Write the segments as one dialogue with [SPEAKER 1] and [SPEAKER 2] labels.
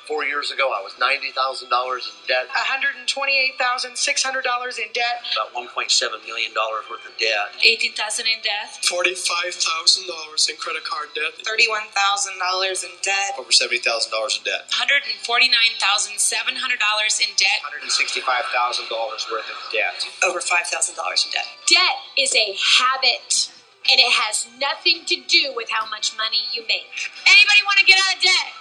[SPEAKER 1] 4 years ago, I was $90,000 in debt.
[SPEAKER 2] $128,600 in debt.
[SPEAKER 1] About $1.7 million worth of debt.
[SPEAKER 3] $18,000 in debt.
[SPEAKER 4] $45,000 in credit card debt.
[SPEAKER 2] $31,000 in debt.
[SPEAKER 1] Over $70,000 in debt.
[SPEAKER 3] $149,700 in debt.
[SPEAKER 1] $165,000 worth of debt.
[SPEAKER 2] Over $5,000 in debt.
[SPEAKER 5] Debt is a habit, and it has nothing to do with how much money you make.
[SPEAKER 3] Anybody want to get out of debt?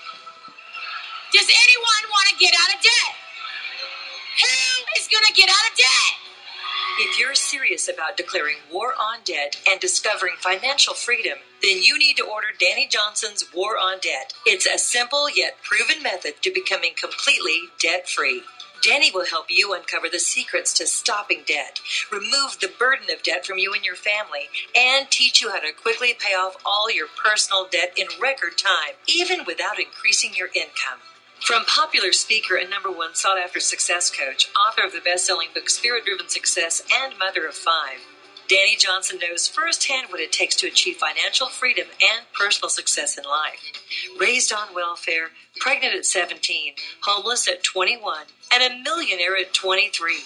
[SPEAKER 3] Does anyone want to get out of debt? Who is going to get out of debt?
[SPEAKER 6] If you're serious about declaring war on debt and discovering financial freedom, then you need to order Dani Johnson's War on Debt. It's a simple yet proven method to becoming completely debt-free. Dani will help you uncover the secrets to stopping debt, remove the burden of debt from you and your family, and teach you how to quickly pay off all your personal debt in record time, even without increasing your income. From popular speaker and #1 sought-after success coach, author of the best-selling book Spirit-Driven Success, and mother of 5, Dani Johnson knows firsthand what it takes to achieve financial freedom and personal success in life. Raised on welfare, pregnant at 17, homeless at 21, and a millionaire at 23,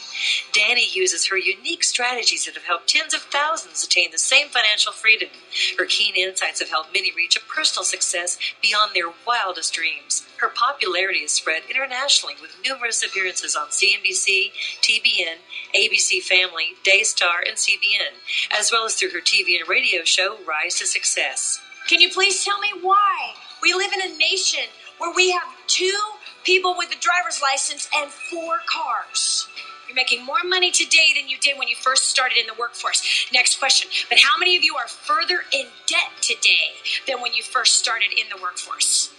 [SPEAKER 6] Dani uses her unique strategies that have helped tens of thousands attain the same financial freedom. Her keen insights have helped many reach a personal success beyond their wildest dreams. Her popularity is spread internationally with numerous appearances on CNBC, TBN, ABC Family, Daystar, and CBN, as well as through her TV and radio show, Rise to Success.
[SPEAKER 5] Can you please tell me why we live in a nation where we have 2 people with a driver's license and 4 cars? You're making more money today than you did when you first started in the workforce. Next question. But how many of you are further in debt today than when you first started in the workforce?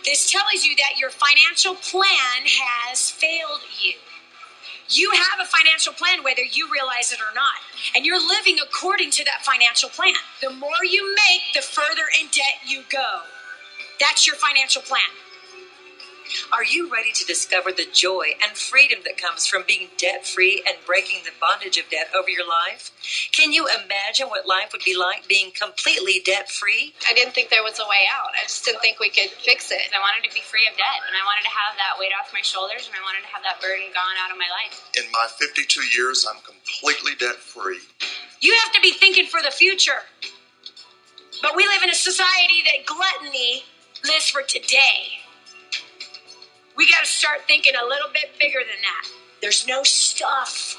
[SPEAKER 5] This tells you that your financial plan has failed you. You have a financial plan whether you realize it or not. And you're living according to that financial plan. The more you make, the further in debt you go. That's your financial plan.
[SPEAKER 6] Are you ready to discover the joy and freedom that comes from being debt-free and breaking the bondage of debt over your life? Can you imagine what life would be like being completely debt-free?
[SPEAKER 7] I didn't think there was a way out. I just didn't think we could fix it.
[SPEAKER 8] I wanted to be free of debt, and I wanted to have that weight off my shoulders, and I wanted to have that burden gone out of my life.
[SPEAKER 9] In my 52 years, I'm completely debt-free.
[SPEAKER 5] You have to be thinking for the future. But we live in a society that gluttony lives for today. We got to start thinking a little bit bigger than that. There's no stuff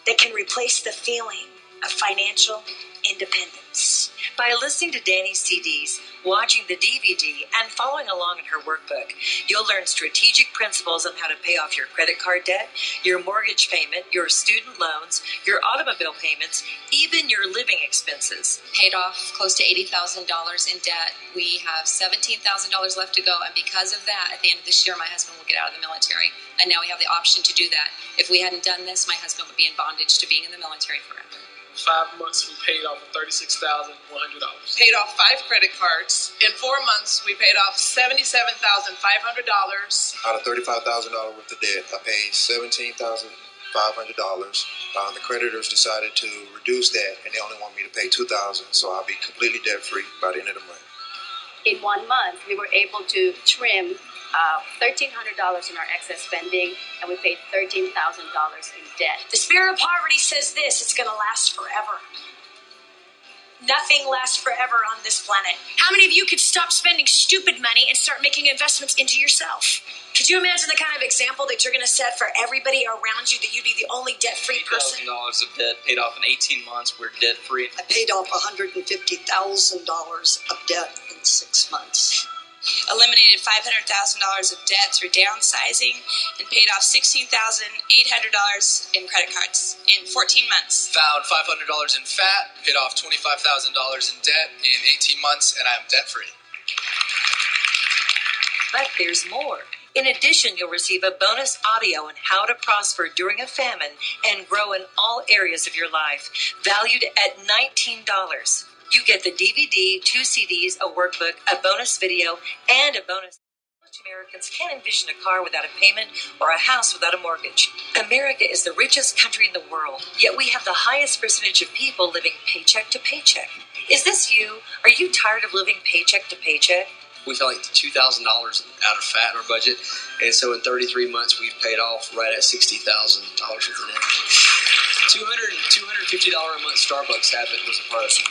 [SPEAKER 5] that can replace the feeling of financial independence.
[SPEAKER 6] By listening to Dani's CDs, watching the DVD, and following along in her workbook, you'll learn strategic principles on how to pay off your credit card debt, your mortgage payment, your student loans, your automobile payments, even your living expenses.
[SPEAKER 7] Paid off close to $80,000 in debt. We have $17,000 left to go, and because of that, at the end of this year, my husband will get out of the military, and now we have the option to do that. If we hadn't done this, my husband would be in bondage to being in the military forever.
[SPEAKER 4] 5 months, we paid off $36,100.
[SPEAKER 2] Paid off 5 credit cards. In 4 months, we paid off $77,500.
[SPEAKER 9] Out of $35,000 worth of debt, I paid $17,500. The creditors decided to reduce that, and they only want me to pay $2,000, so I'll be completely debt-free by the end of the month.
[SPEAKER 8] In 1 month, we were able to trim $1,300 in our excess spending, and we paid $13,000 in debt.
[SPEAKER 5] The spirit of poverty says this: it's going to last forever. Nothing lasts forever on this planet. How many of you could stop spending stupid money and start making investments into yourself? Could you imagine the kind of example that you're going to set for everybody around you, that you'd be the only debt-free person?
[SPEAKER 1] $8,000 of debt paid off in 18 months. We're debt-free.
[SPEAKER 2] I paid off $150,000 of debt in 6 months.
[SPEAKER 3] Eliminated $500,000 of debt through downsizing, and paid off $16,800 in credit cards in 14 months.
[SPEAKER 10] Found $500 in fat, paid off $25,000 in debt in 18 months, and I'm debt-free.
[SPEAKER 6] But there's more. In addition, you'll receive a bonus audio on how to prosper during a famine and grow in all areas of your life, valued at $19. You get the DVD, 2 CDs, a workbook, a bonus video, and a bonus. Most Americans can't envision a car without a payment or a house without a mortgage. America is the richest country in the world, yet we have the highest percentage of people living paycheck to paycheck. Is this you? Are you tired of living paycheck to paycheck?
[SPEAKER 11] We felt like $2,000 out of fat in our budget, and so in 33 months we've paid off right at $60,000 worth of debt. $250 a month Starbucks habit was a part of it.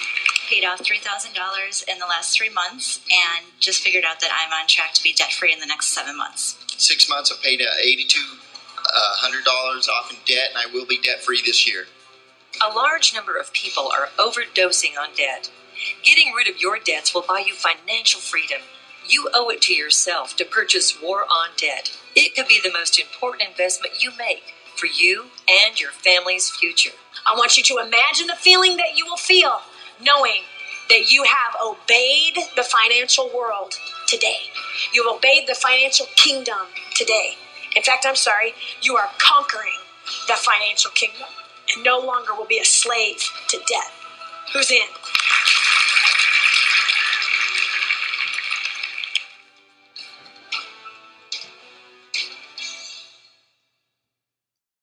[SPEAKER 12] Paid off $3,000 in the last 3 months, and just figured out that I'm on track to be debt-free in the next 7 months.
[SPEAKER 13] 6 months, I paid $8,200 off in debt, and I will be debt-free this year.
[SPEAKER 6] A large number of people are overdosing on debt. Getting rid of your debts will buy you financial freedom. You owe it to yourself to purchase War on Debt. It could be the most important investment you make for you and your family's future.
[SPEAKER 5] I want you to imagine the feeling that you will feel knowing that you have obeyed the financial world today. You have obeyed the financial kingdom today. In fact, I'm sorry, you are conquering the financial kingdom and no longer will be a slave to debt. Who's in?